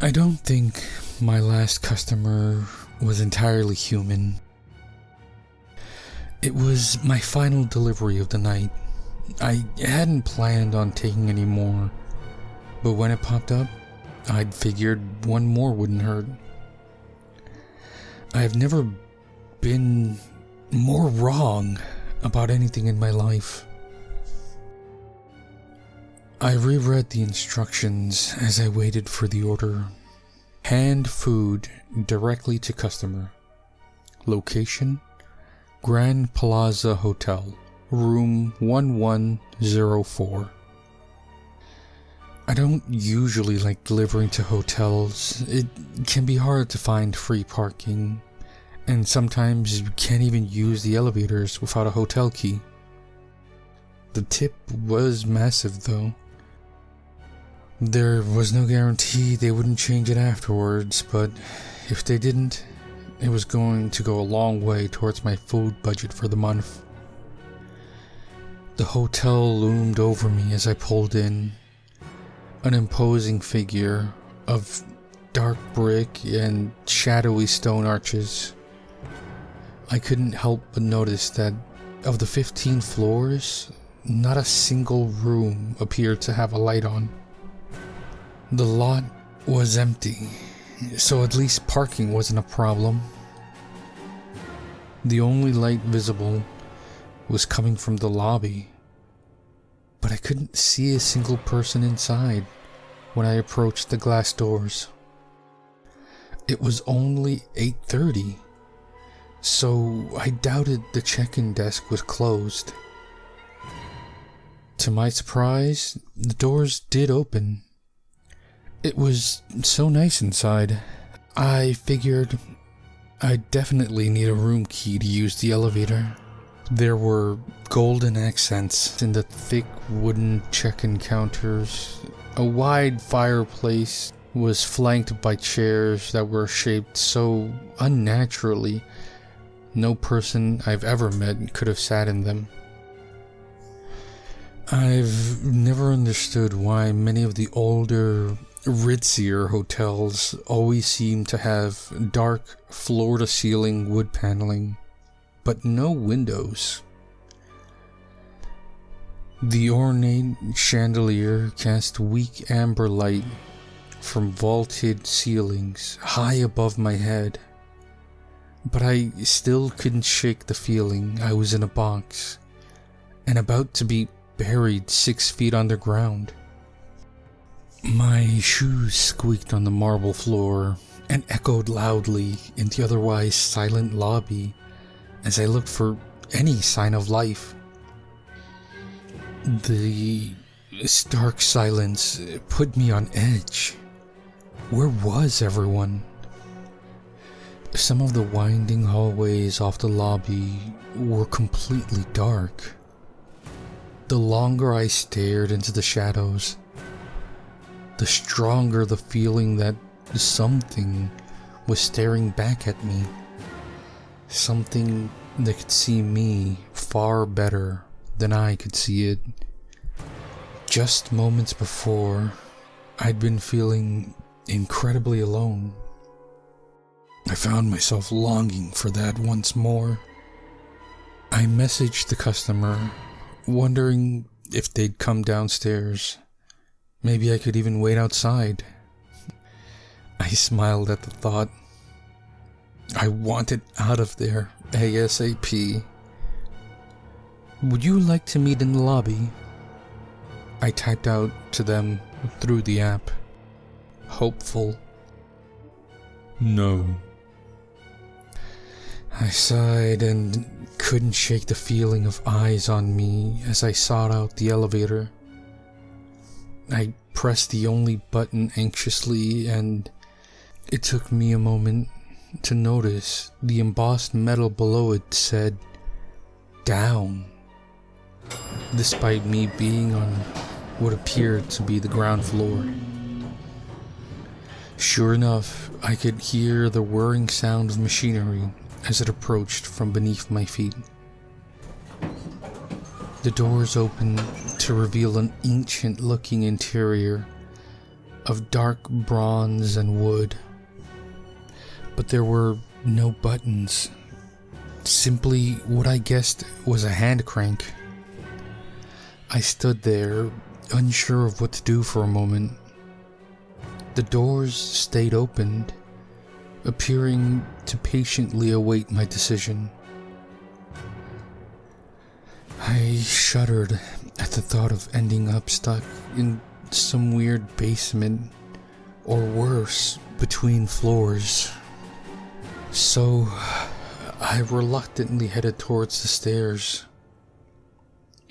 I don't think my last customer was entirely human. It was my final delivery of the night. I hadn't planned on taking any more, but when it popped up, I'd figured one more wouldn't hurt. I've never been more wrong about anything in my life. I reread the instructions as I waited for the order. Hand food directly to customer. Location: Grand Plaza Hotel, room 1104. I don't usually like delivering to hotels. It can be hard to find free parking, and sometimes you can't even use the elevators without a hotel key. The tip was massive though. There was no guarantee they wouldn't change it afterwards, but if they didn't, it was going to go a long way towards my food budget for the month. The hotel loomed over me as I pulled in. An imposing figure of dark brick and shadowy stone arches. I couldn't help but notice that of the 15 floors, not a single room appeared to have a light on. The lot was empty, so at least parking wasn't a problem. The only light visible was coming from the lobby, but I couldn't see a single person inside when I approached the glass doors. It was only 8:30, so I doubted the check-in desk was closed. To my surprise, the doors did open. It was so nice inside. I figured I'd definitely need a room key to use the elevator. There were golden accents in the thick wooden check-in counters. A wide fireplace was flanked by chairs that were shaped so unnaturally no person I've ever met could have sat in them. I've never understood why many of the older, ritzier hotels always seem to have dark, floor-to-ceiling wood paneling, but no windows. The ornate chandelier cast weak amber light from vaulted ceilings high above my head, but I still couldn't shake the feeling I was in a box and about to be buried 6 feet underground. My shoes squeaked on the marble floor and echoed loudly in the otherwise silent lobby as I looked for any sign of life. The stark silence put me on edge. Where was everyone? Some of the winding hallways off the lobby were completely dark. The longer I stared into the shadows, the stronger the feeling that something was staring back at me. Something that could see me far better than I could see it. Just moments before, I'd been feeling incredibly alone. I found myself longing for that once more. I messaged the customer, wondering if they'd come downstairs. Maybe I could even wait outside. I smiled at the thought. I wanted out of there ASAP. Would you like to meet in the lobby? I typed out to them through the app, hopeful. No. I sighed and couldn't shake the feeling of eyes on me as I sought out the elevator. I pressed the only button anxiously, and it took me a moment to notice the embossed metal below it said, "Down," despite me being on what appeared to be the ground floor. Sure enough, I could hear the whirring sound of machinery as it approached from beneath my feet. The doors opened to reveal an ancient-looking interior, of dark bronze and wood. But there were no buttons. Simply what I guessed was a hand crank. I stood there, unsure of what to do for a moment. The doors stayed opened, appearing to patiently await my decision. I shuddered at the thought of ending up stuck in some weird basement, or worse, between floors. So, I reluctantly headed towards the stairs.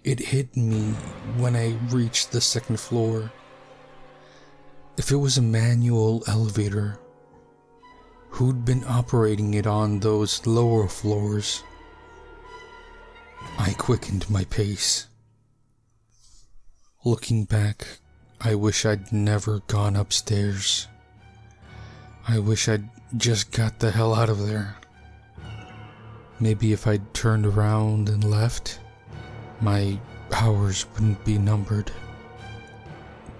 It hit me when I reached the second floor. If it was a manual elevator, who'd been operating it on those lower floors? I quickened my pace. Looking back, I wish I'd never gone upstairs. I wish I'd just got the hell out of there. Maybe if I'd turned around and left, my hours wouldn't be numbered.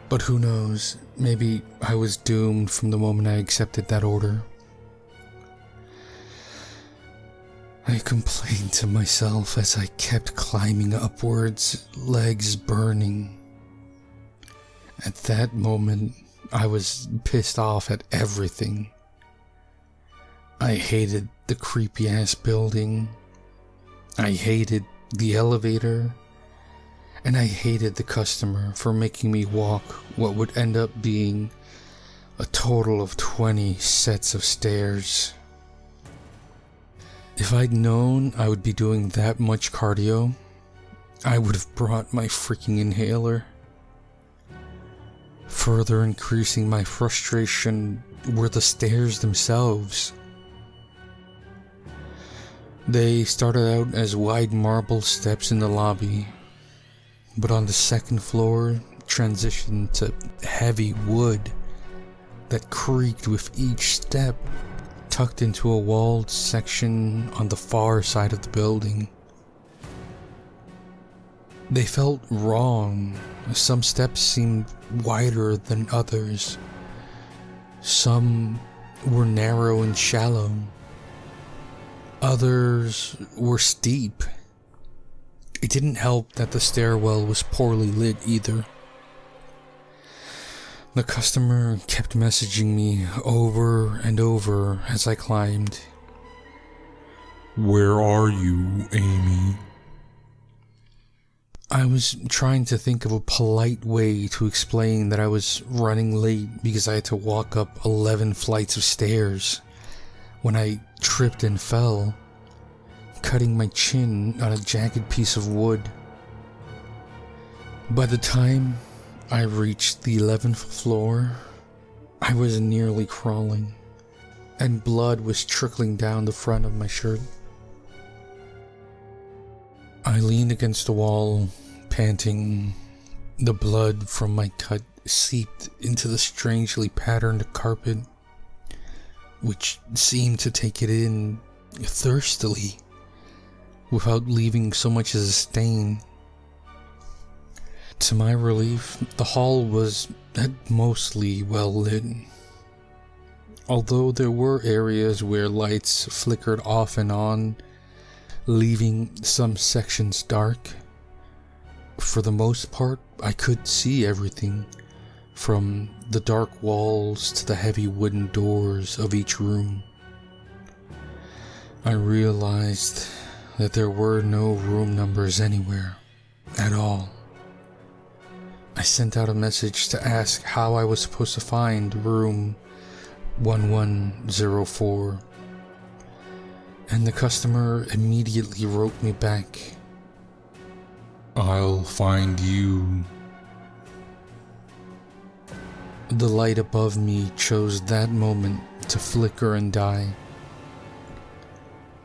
But who knows, maybe I was doomed from the moment I accepted that order. I complained to myself as I kept climbing upwards, legs burning. At that moment, I was pissed off at everything. I hated the creepy-ass building. I hated the elevator. And I hated the customer for making me walk what would end up being a total of 20 sets of stairs. If I'd known I would be doing that much cardio, I would have brought my freaking inhaler. Further increasing my frustration were the stairs themselves. They started out as wide marble steps in the lobby, but on the second floor transitioned to heavy wood that creaked with each step, tucked into a walled section on the far side of the building. They felt wrong. Some steps seemed wider than others. Some were narrow and shallow. Others were steep. It didn't help that the stairwell was poorly lit either. The customer kept messaging me over and over as I climbed. "Where are you, Amy?" I was trying to think of a polite way to explain that I was running late because I had to walk up 11 flights of stairs when I tripped and fell, cutting my chin on a jagged piece of wood. By the time I reached the 11th floor, I was nearly crawling, and blood was trickling down the front of my shirt. I leaned against the wall, panting. The blood from my cut seeped into the strangely patterned carpet, which seemed to take it in thirstily, without leaving so much as a stain. To my relief, the hall was mostly well lit. Although there were areas where lights flickered off and on, leaving some sections dark, for the most part, I could see everything, from the dark walls to the heavy wooden doors of each room. I realized that there were no room numbers anywhere, at all. I sent out a message to ask how I was supposed to find room 1104, and the customer immediately wrote me back. "I'll find you." The light above me chose that moment to flicker and die.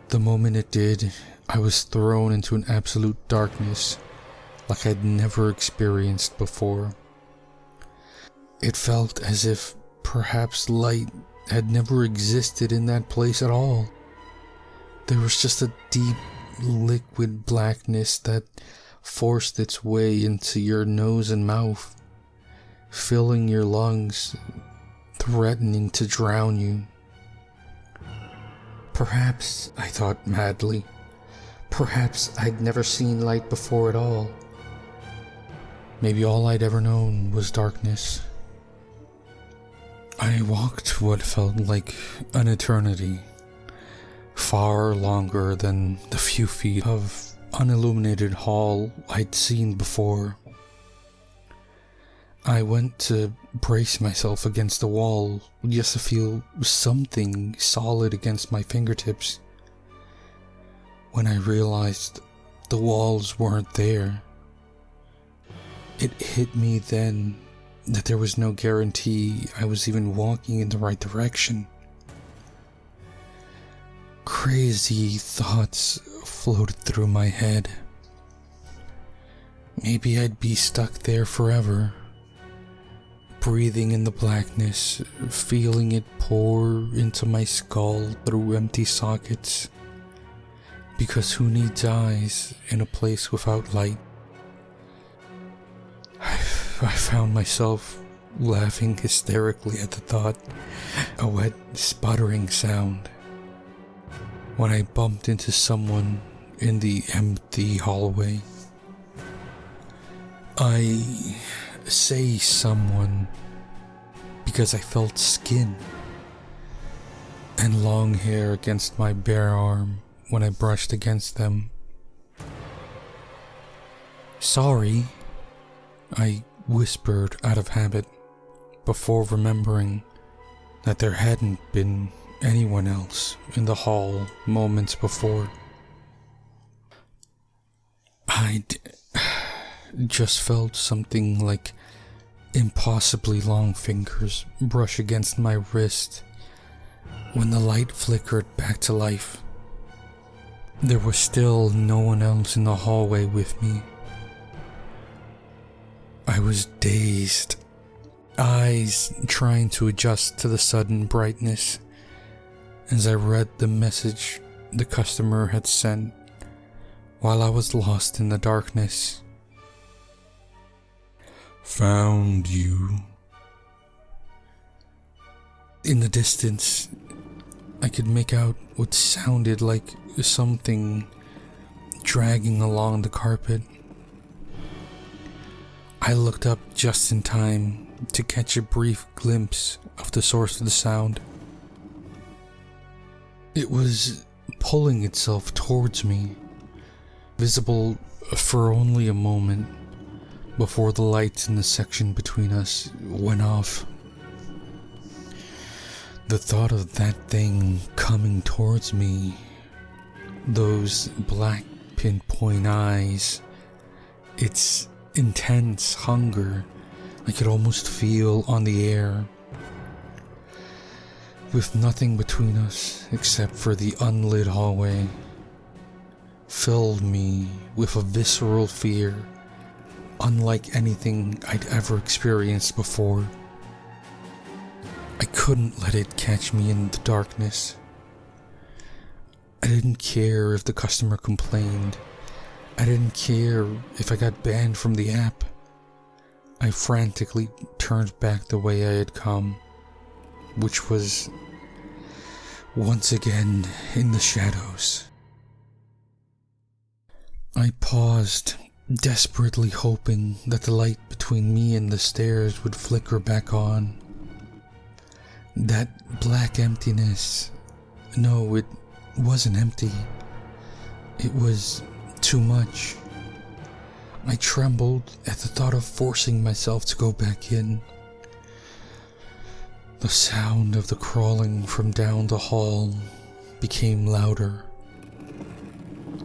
The moment it did, I was thrown into an absolute darkness like I'd never experienced before. It felt as if perhaps light had never existed in that place at all. There was just a deep, liquid blackness that forced its way into your nose and mouth, filling your lungs, threatening to drown you. Perhaps, I thought madly, perhaps I'd never seen light before at all. Maybe all I'd ever known was darkness. I walked what felt like an eternity, far longer than the few feet of unilluminated hall I'd seen before. I went to brace myself against the wall just to feel something solid against my fingertips, when I realized the walls weren't there. It hit me then that there was no guarantee I was even walking in the right direction. Crazy thoughts floated through my head. Maybe I'd be stuck there forever, breathing in the blackness, feeling it pour into my skull through empty sockets. Because who needs eyes in a place without light? I found myself laughing hysterically at the thought, a wet, sputtering sound, when I bumped into someone in the empty hallway. I say someone because I felt skin and long hair against my bare arm when I brushed against them. Sorry, I whispered out of habit, before remembering that there hadn't been anyone else in the hall moments before. I'd just felt something like impossibly long fingers brush against my wrist when the light flickered back to life. There was still no one else in the hallway with me. I was dazed, eyes trying to adjust to the sudden brightness as I read the message the customer had sent while I was lost in the darkness. Found you. In the distance, I could make out what sounded like something dragging along the carpet. I looked up just in time to catch a brief glimpse of the source of the sound. It was pulling itself towards me, visible for only a moment before the lights in the section between us went off. The thought of that thing coming towards me, those black pinpoint eyes, its intense hunger, I could almost feel on the air. With nothing between us except for the unlit hallway, filled me with a visceral fear unlike anything I'd ever experienced before. I couldn't let it catch me in the darkness. I didn't care if the customer complained. I didn't care if I got banned from the app. I frantically turned back the way I had come, which was once again in the shadows. I paused, desperately hoping that the light between me and the stairs would flicker back on. That black emptiness. No, it wasn't empty. It was too much. I trembled at the thought of forcing myself to go back in. The sound of the crawling from down the hall became louder,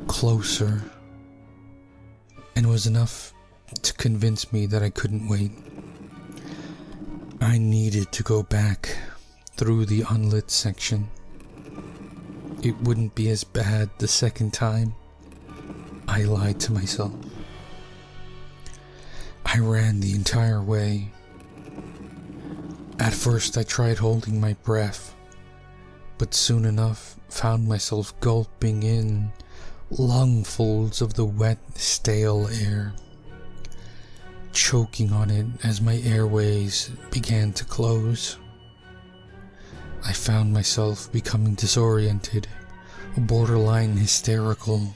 closer, and was enough to convince me that I couldn't wait. I needed to go back through the unlit section. It wouldn't be as bad the second time. I lied to myself. I ran the entire way. At first I tried holding my breath, but soon enough found myself gulping in lungfuls of the wet, stale air. choking on it as my airways began to close. I found myself becoming disoriented, borderline hysterical,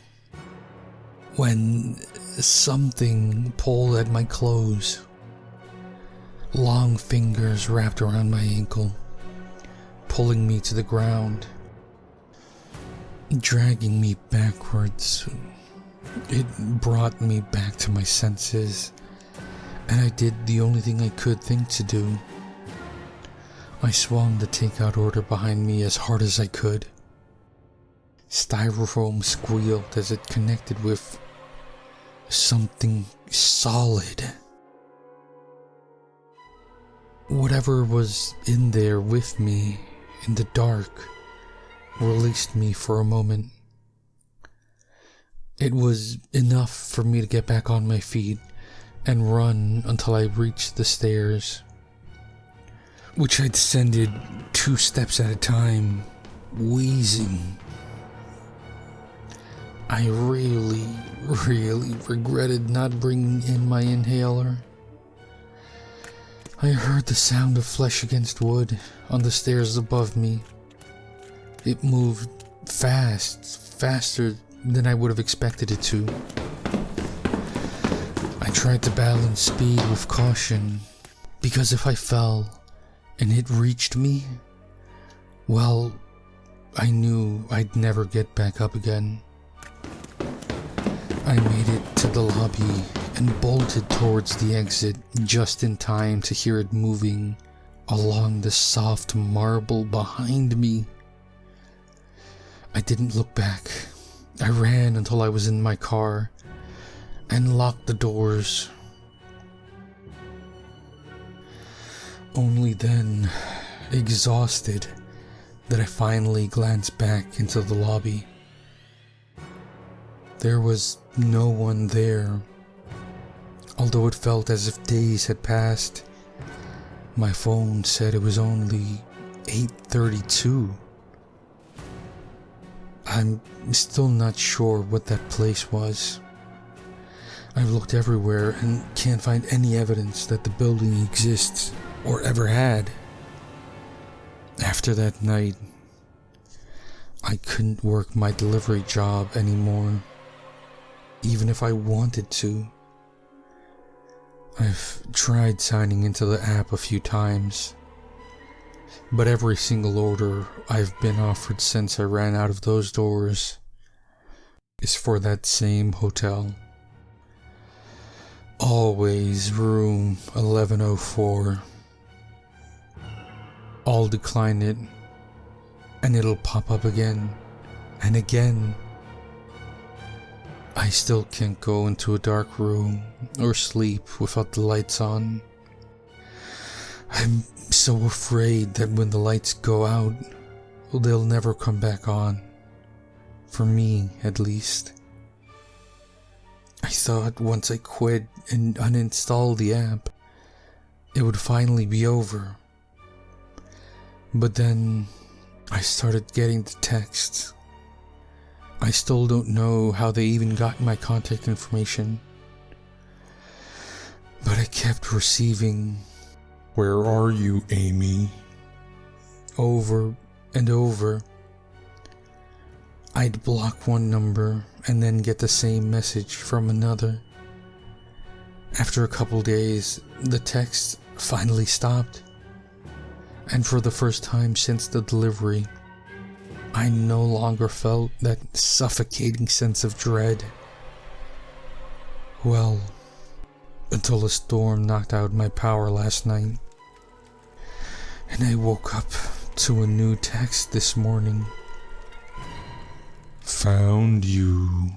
when something pulled at my clothes. Long fingers wrapped around my ankle, pulling me to the ground, dragging me backwards. It brought me back to my senses, and I did the only thing I could think to do. I swung the takeout order behind me as hard as I could. Styrofoam squealed as it connected with something solid. Whatever was in there with me in the dark released me for a moment. It was enough for me to get back on my feet and run until I reached the stairs, which I descended 2 steps at a time, wheezing. I really regretted not bringing in my inhaler. I heard the sound of flesh against wood on the stairs above me. It moved faster than I would have expected it to. I tried to balance speed with caution, because if I fell and it reached me, well, I knew I'd never get back up again. I made it to the lobby and bolted towards the exit just in time to hear it moving along the soft marble behind me. I didn't look back. I ran until I was in my car and locked the doors. Only then, exhausted, did I finally glance back into the lobby. There was no one there. Although it felt as if days had passed, my phone said it was only 8:32. I'm still not sure what that place was. I've looked everywhere and can't find any evidence that the building exists or ever had. After that night, I couldn't work my delivery job anymore, even if I wanted to. I've tried signing into the app a few times, but every single order I've been offered since I ran out of those doors is for that same hotel. Always room 1104. I'll decline it, and it'll pop up again and again. I still can't go into a dark room or sleep without the lights on. I'm so afraid that when the lights go out, they'll never come back on. For me, at least. I thought once I quit and uninstalled the app, it would finally be over. But then I started getting the texts. I still don't know how they even got my contact information, but I kept receiving, Where are you, Amy? over and over. I'd block one number and then get the same message from another. After a couple days, the text finally stopped, and for the first time since the delivery, I no longer felt that suffocating sense of dread. Well, until a storm knocked out my power last night, and I woke up to a new text this morning. Found you.